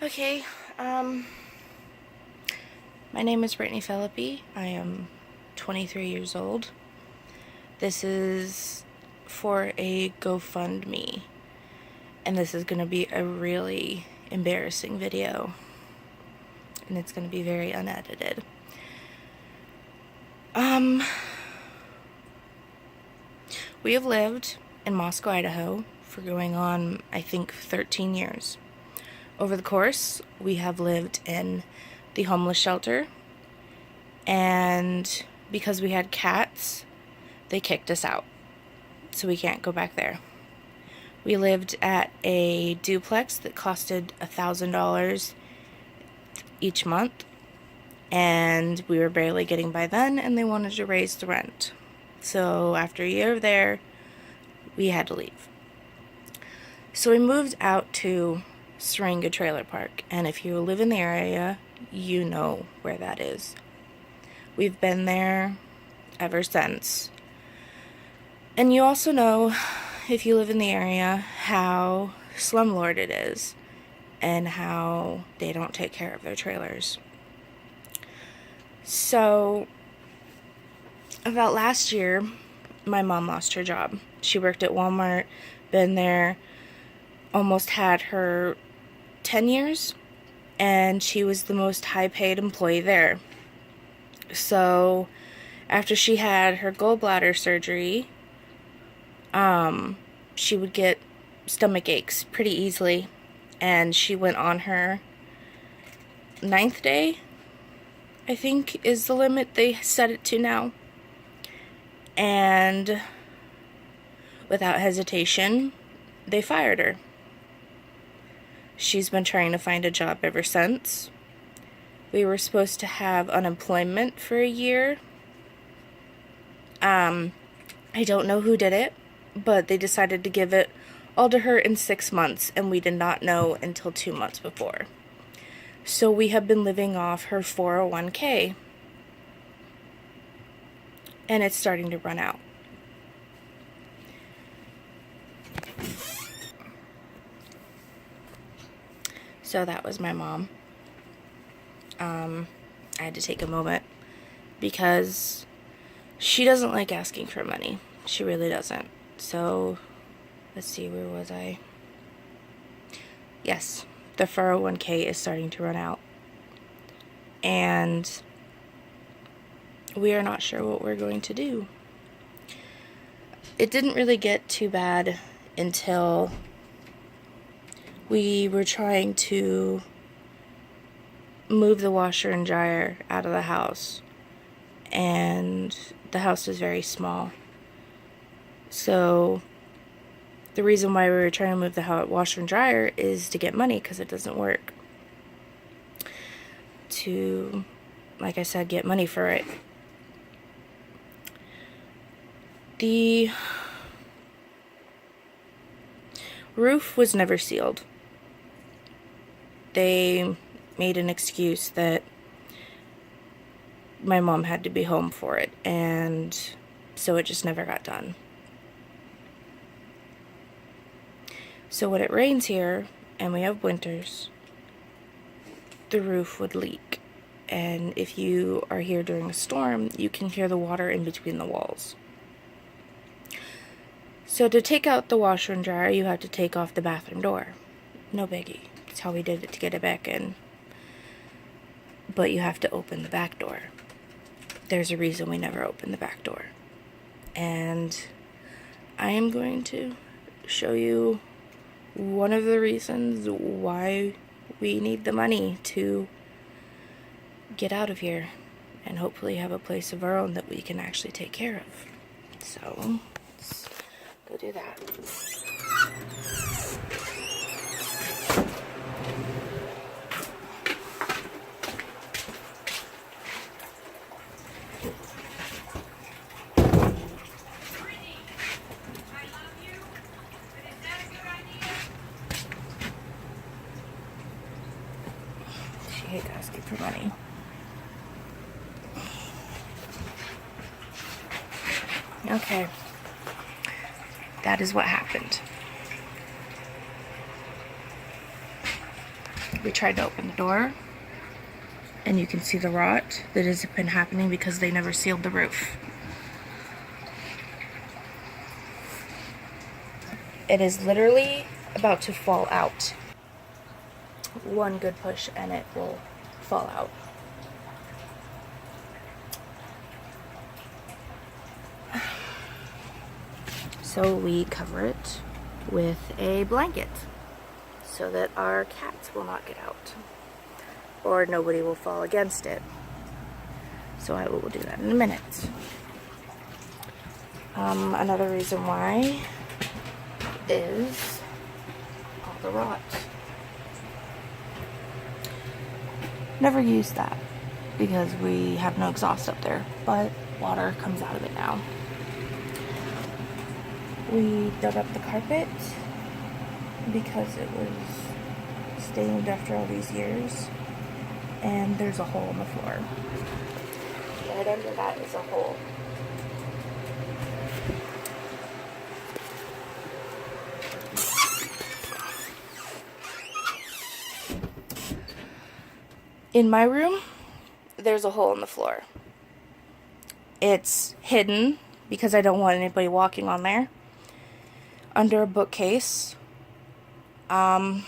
Okay, my name is Brittany Philippi. I am 23 years old. This is for a GoFundMe, and this is going to be a really embarrassing video, and it's going to be very unedited. We have lived in Moscow, Idaho for going on, I think, 13 years. Over the course, we have lived in the homeless shelter, and because we had cats, they kicked us out, so we can't go back there. We lived at a duplex that costed $1,000 each month, and we were barely getting by then, and they wanted to raise the rent. So after a year there, we had to leave. So we moved out to Syringa Trailer Park, and if you live in the area, you know where that is. We've been there ever since. And you also know, if you live in the area, how slumlord it is and how they don't take care of their trailers. So about last year, my mom lost her job. She worked at Walmart, been there, almost had her 10 years, and she was the most high-paid employee there. So after she had her gallbladder surgery, she would get stomach aches pretty easily, and she went on her 9th day, I think is the limit they set it to now. And without hesitation, they fired her. She's been trying to find a job ever since. We were supposed to have unemployment for a year. I don't know who did it, but they decided to give it all to her in 6 months, and we did not know until 2 months before. So we have been living off her 401k, and it's starting to run out. So that was my mom. I had to take a moment because she doesn't like asking for money. She really doesn't. So, let's see, where was I? Yes, the 401k is starting to run out. And we are not sure what we're going to do. It didn't really get too bad until we were trying to move the washer and dryer out of the house, and the house was very small. So the reason why we were trying to move the washer and dryer is to get money, because it doesn't work to, like I said, get money for it. The roof was never sealed. They made an excuse that my mom had to be home for it, and so it just never got done. So when it rains here and we have winters, the roof would leak, and if you are here during a storm, you can hear the water in between the walls. So to take out the washer and dryer, you have to take off the bathroom door. No biggie. That's how we did it to get it back in. But you have to open the back door. There's a reason we never opened the back door. And I am going to show you one of the reasons why we need the money to get out of here and hopefully have a place of our own that we can actually take care of. So let's go do that. She hates asking for money. Okay. That is what happened. We tried to open the door, and you can see the rot that has been happening because they never sealed the roof. It is literally about to fall out. One good push and it will fall out. So we cover it with a blanket so that our cats will not get out or nobody will fall against it. So I will do that in a minute. Another reason why is all the rot. Never used that because we have no exhaust up there, but water comes out of it now. We dug up the carpet because it was stained after all these years, and there's a hole in the floor. Right under that is a hole. In my room, there's a hole in the floor. It's hidden because I don't want anybody walking on there. Under a bookcase. In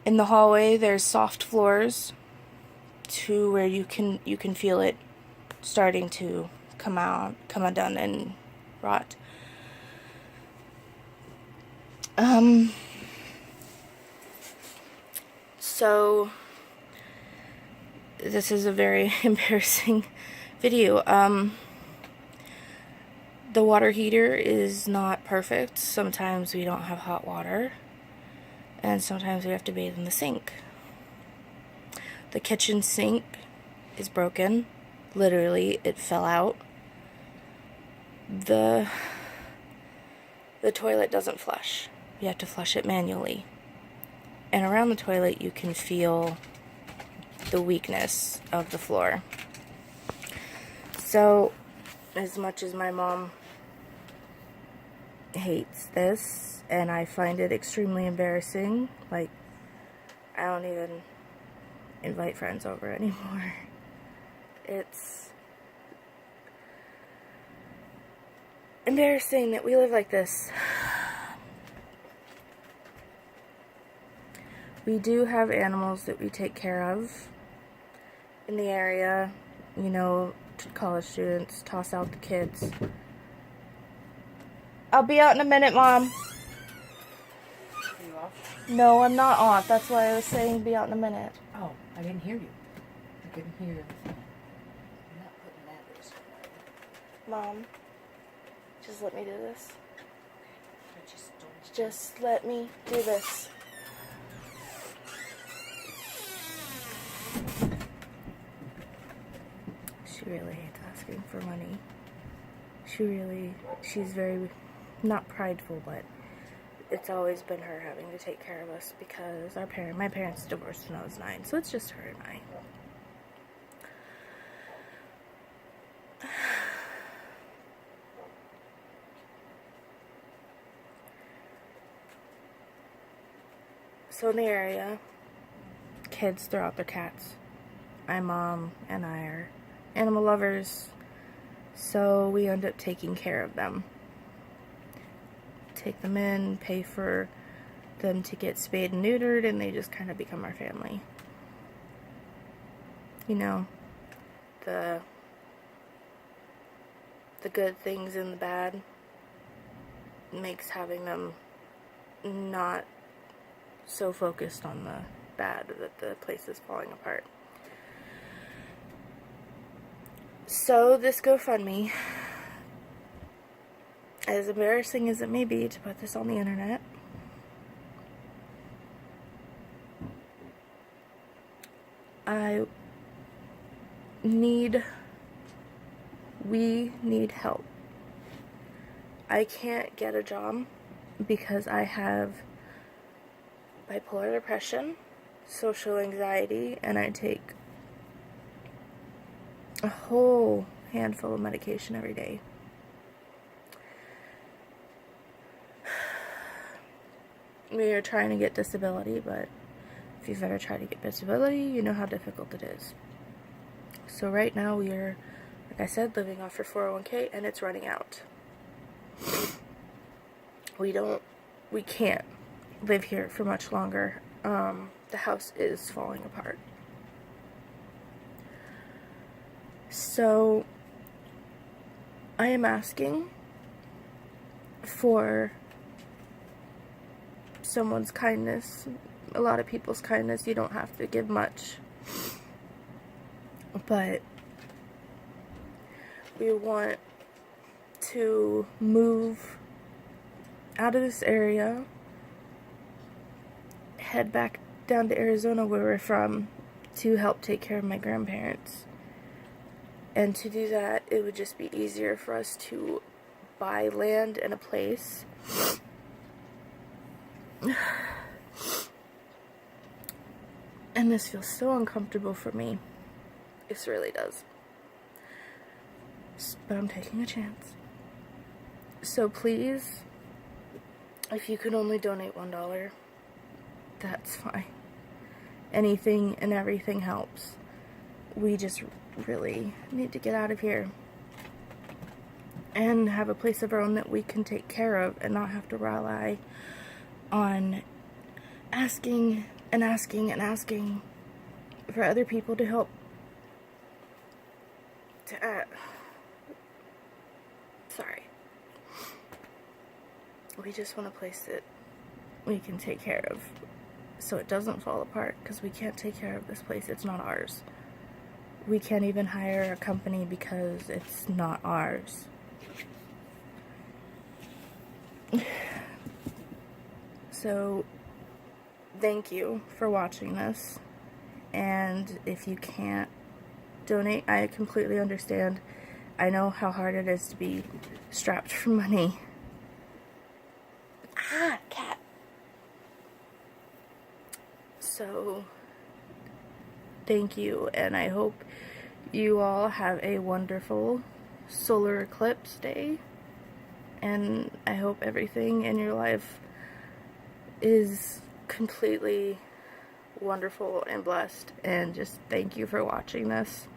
the hallway, there's soft floors to where you can feel it starting to come undone and rot. So this is a very embarrassing video. The water heater is not perfect. Sometimes we don't have hot water, and sometimes we have to bathe in the sink. The kitchen sink is broken. Literally, it fell out. The toilet doesn't flush. You have to flush it manually. And around the toilet, you can feel the weakness of the floor. So, as much as my mom hates this, and I find it extremely embarrassing, like, I don't even invite friends over anymore. It's embarrassing that we live like this. We do have animals that we take care of in the area. You know, college students toss out the kids. I'll be out in a minute, Mom. Are you off? No, I'm not off. That's why I was saying be out in a minute. Oh, I didn't hear you. I couldn't hear everything. I'm not putting an address on there. Mom, just let me do this. I just don't. Just let me do this. She really hates asking for money. She's very, not prideful, but it's always been her having to take care of us because my parents divorced when I was 9, so it's just her and I. So in the area, kids throw out their cats. My mom and I are animal lovers, so we end up taking care of them. Take them in, pay for them to get spayed and neutered, and they just kind of become our family. You know, the good things and the bad makes having them not so focused on the bad that the place is falling apart. So this GoFundMe, as embarrassing as it may be to put this on the internet, we need help. I can't get a job because I have bipolar depression, social anxiety, and I take a whole handful of medication every day. We are trying to get disability, but if you've ever tried to get disability, you know how difficult it is. So right now we are, like I said, living off our 401k, and it's running out. We can't live here for much longer. The house is falling apart. So I am asking for someone's kindness, a lot of people's kindness. You don't have to give much, but we want to move out of this area, head back down to Arizona where we're from, to help take care of my grandparents. And to do that, it would just be easier for us to buy land and a place. And this feels so uncomfortable for me. This really does. But I'm taking a chance. So please, if you could only donate $1, that's fine. Anything and everything helps. We just really need to get out of here and have a place of our own that we can take care of and not have to rely on asking and asking and asking for other people to help. Sorry. We just want a place that we can take care of so it doesn't fall apart, because we can't take care of this place. It's not ours. We can't even hire a company because it's not ours. So, thank you for watching this. And if you can't donate, I completely understand. I know how hard it is to be strapped for money. Ah, cat. So, thank you, and I hope you all have a wonderful solar eclipse day, and I hope everything in your life is completely wonderful and blessed, and just thank you for watching this.